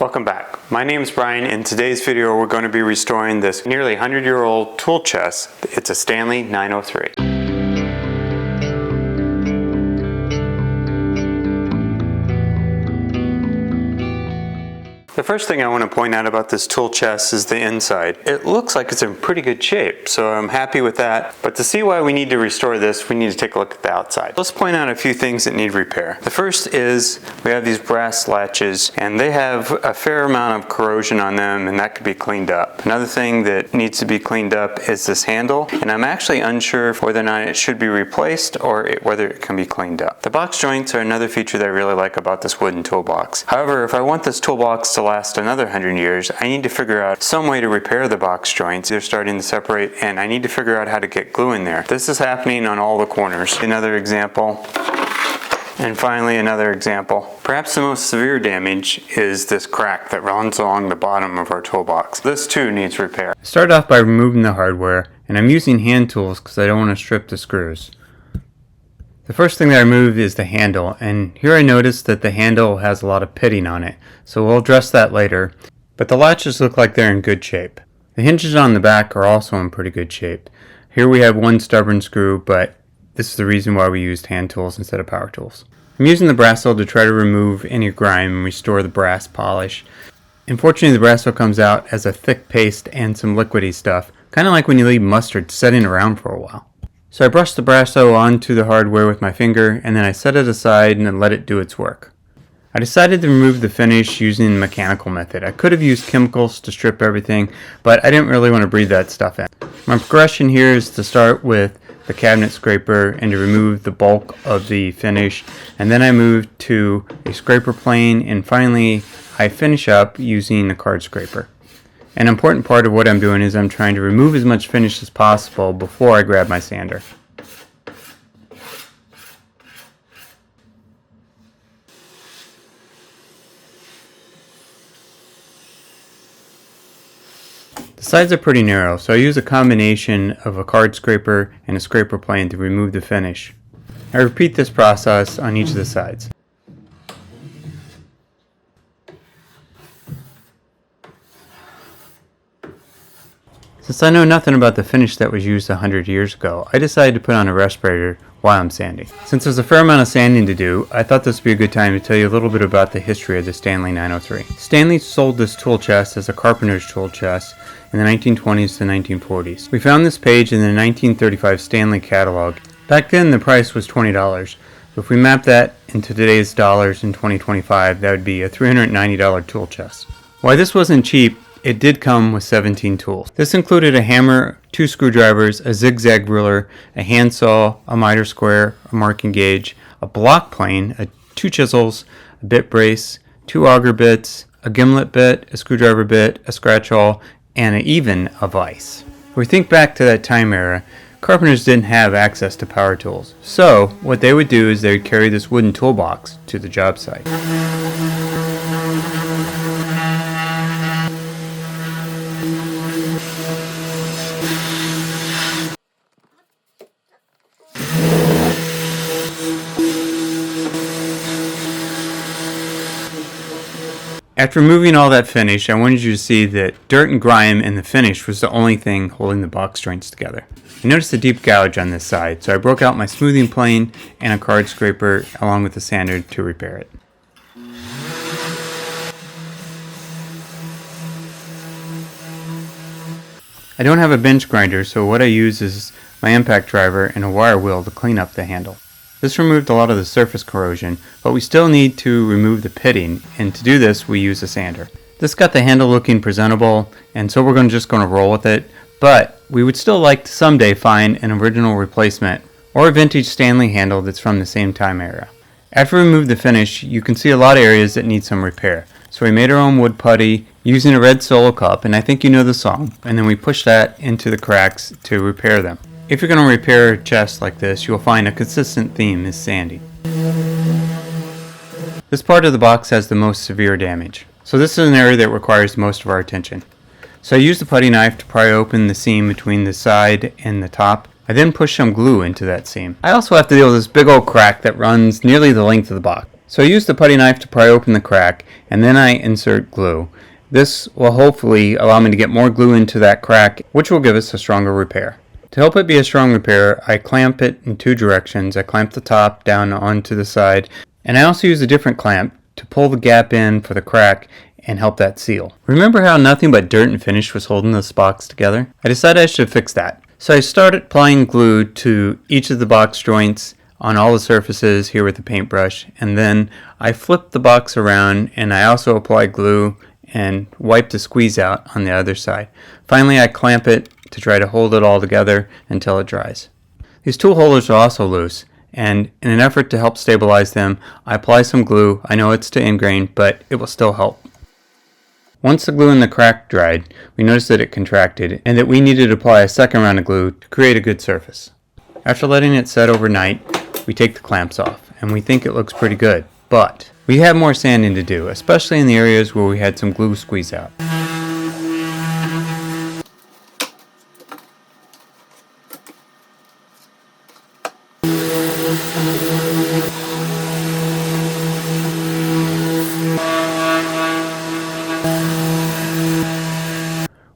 Welcome back. My name is Brian. In today's video we're going to be restoring this nearly 100-year-old tool chest. It's a Stanley 903. The first thing I want to point out about this tool chest is the inside. It looks like it's in pretty good shape, so I'm happy with that. But to see why we need to restore this, we need to take a look at the outside. Let's point out a few things that need repair. The first is we have these brass latches, and they have a fair amount of corrosion on them, and that could be cleaned up. Another thing that needs to be cleaned up is this handle, and I'm actually unsure whether or not it should be replaced or whether it can be cleaned up. The box joints are another feature that I really like about this wooden toolbox. However, if I want this toolbox to last another 100 years, I need to figure out some way to repair the box joints. They're starting to separate, and I need to figure out how to get glue in there. This is happening on all the corners. Another example. And finally, another example. Perhaps the most severe damage is this crack that runs along the bottom of our toolbox. This too needs repair. I started off by removing the hardware, and I'm using hand tools because I don't want to strip the screws. The first thing that I removed is the handle, and here I noticed that the handle has a lot of pitting on it, so we'll address that later. But the latches look like they're in good shape. The hinges on the back are also in pretty good shape. Here we have one stubborn screw, but this is the reason why we used hand tools instead of power tools. I'm using the brass oil to try to remove any grime and restore the brass polish. Unfortunately, the brass oil comes out as a thick paste and some liquidy stuff, kind of like when you leave mustard setting around for a while. So I brushed the brass oil onto the hardware with my finger, and then I set it aside and then let it do its work. I decided to remove the finish using the mechanical method. I could have used chemicals to strip everything, but I didn't really want to breathe that stuff in. My progression here is to start with the cabinet scraper and to remove the bulk of the finish, and then I moved to a scraper plane, and finally I finish up using a card scraper. An important part of what I'm doing is I'm trying to remove as much finish as possible before I grab my sander. The sides are pretty narrow, so I use a combination of a card scraper and a scraper plane to remove the finish. I repeat this process on each of the sides. Since I know nothing about the finish that was used 100 years ago, I decided to put on a respirator while I'm sanding. Since there's a fair amount of sanding to do, I thought this would be a good time to tell you a little bit about the history of the Stanley 903. Stanley sold this tool chest as a Carpenters Tool Chest in the 1920s to 1940s. We found this page in the 1935 Stanley catalog. Back then the price was $20. If we map that into today's dollars in 2025, that would be a $390 tool chest. Why this wasn't cheap, it did come with 17 tools. This included a hammer, 2 screwdrivers, a zigzag ruler, a handsaw, a miter square, a marking gauge, a block plane, 2 chisels, a bit brace, 2 auger bits, a gimlet bit, a screwdriver bit, a scratch awl, and even a vise. If we think back to that time era, carpenters didn't have access to power tools. So what they would do is they would carry this wooden toolbox to the job site. After removing all that finish, I wanted you to see that dirt and grime in the finish was the only thing holding the box joints together. I noticed a deep gouge on this side, so I broke out my smoothing plane and a card scraper along with the sander to repair it. I don't have a bench grinder, so what I use is my impact driver and a wire wheel to clean up the handle. This removed a lot of the surface corrosion, but we still need to remove the pitting, and to do this we use a sander. This got the handle looking presentable, and so we're just going to roll with it, but we would still like to someday find an original replacement or a vintage Stanley handle that's from the same time era. After we remove the finish, you can see a lot of areas that need some repair. So we made our own wood putty using a red Solo cup, and I think you know the song, and then we push that into the cracks to repair them. If you're going to repair a chest like this, you'll find a consistent theme is sanding. This part of the box has the most severe damage, so this is an area that requires most of our attention. So I used the putty knife to pry open the seam between the side and the top. I then push some glue into that seam. I also have to deal with this big old crack that runs nearly the length of the box. So I used the putty knife to pry open the crack, and then I insert glue. This will hopefully allow me to get more glue into that crack, which will give us a stronger repair. To help it be a strong repair, I clamp it in two directions. I clamp the top down onto the side, and I also use a different clamp to pull the gap in for the crack and help that seal. Remember how nothing but dirt and finish was holding this box together? I decided I should fix that. So I started applying glue to each of the box joints on all the surfaces here with the paintbrush, and then I flipped the box around and I also applied glue and wiped the squeeze out on the other side. Finally, I clamp it to try to hold it all together until it dries. These tool holders are also loose, and in an effort to help stabilize them, I apply some glue. I know it's to ingrain, but it will still help. Once the glue in the crack dried, we noticed that it contracted and that we needed to apply a second round of glue to create a good surface. After letting it set overnight, we take the clamps off, and we think it looks pretty good, but we have more sanding to do, especially in the areas where we had some glue squeeze out.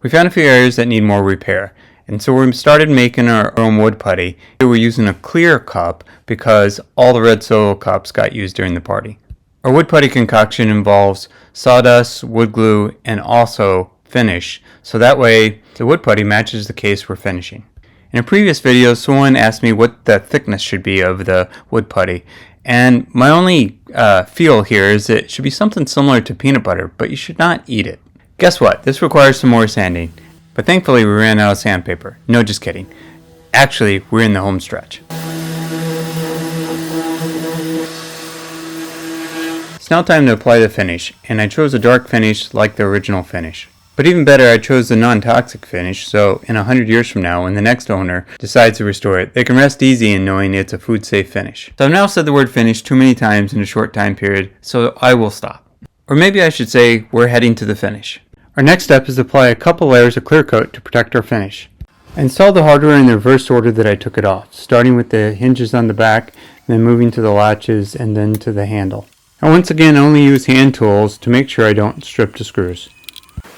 We found a few areas that need more repair, and so we started making our own wood putty. We're using a clear cup because all the red solo cups got used during the party. Our wood putty concoction involves sawdust, wood glue, and also finish, so that way the wood putty matches the case we're finishing. In a previous video, someone asked me what the thickness should be of the wood putty, and my only feel here is that it should be something similar to peanut butter, but you should not eat it. Guess what? This requires some more sanding, but thankfully we ran out of sandpaper. No, just kidding. Actually, we're in the home stretch. It's now time to apply the finish, and I chose a dark finish like the original finish. But even better, I chose the non-toxic finish, so in 100 years from now, when the next owner decides to restore it, they can rest easy in knowing it's a food-safe finish. So I've now said the word finish too many times in a short time period, so I will stop. Or maybe I should say we're heading to the finish. Our next step is to apply a couple layers of clear coat to protect our finish. I installed the hardware in the reverse order that I took it off, starting with the hinges on the back, then moving to the latches and then to the handle. I once again only use hand tools to make sure I don't strip the screws.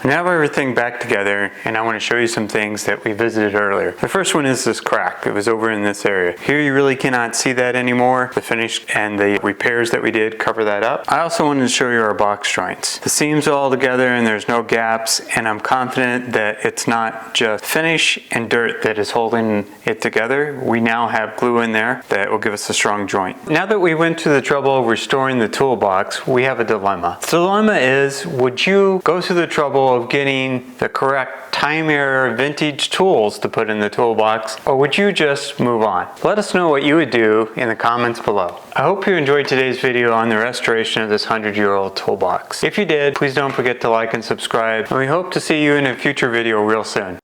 Now I have everything back together, and I want to show you some things that we visited earlier. The first one is this crack that was over in this area. Here you really cannot see that anymore. The finish and the repairs that we did cover that up. I also wanted to show you our box joints. The seams are all together and there's no gaps, and I'm confident that it's not just finish and dirt that is holding it together. We now have glue in there that will give us a strong joint. Now that we went to the trouble of restoring the toolbox, we have a dilemma. The dilemma is, would you go through the trouble of getting the correct time era vintage tools to put in the toolbox, or would you just move on? Let us know what you would do in the comments below. I hope you enjoyed today's video on the restoration of this 100-year-old toolbox. If you did, please don't forget to like and subscribe, and we hope to see you in a future video real soon.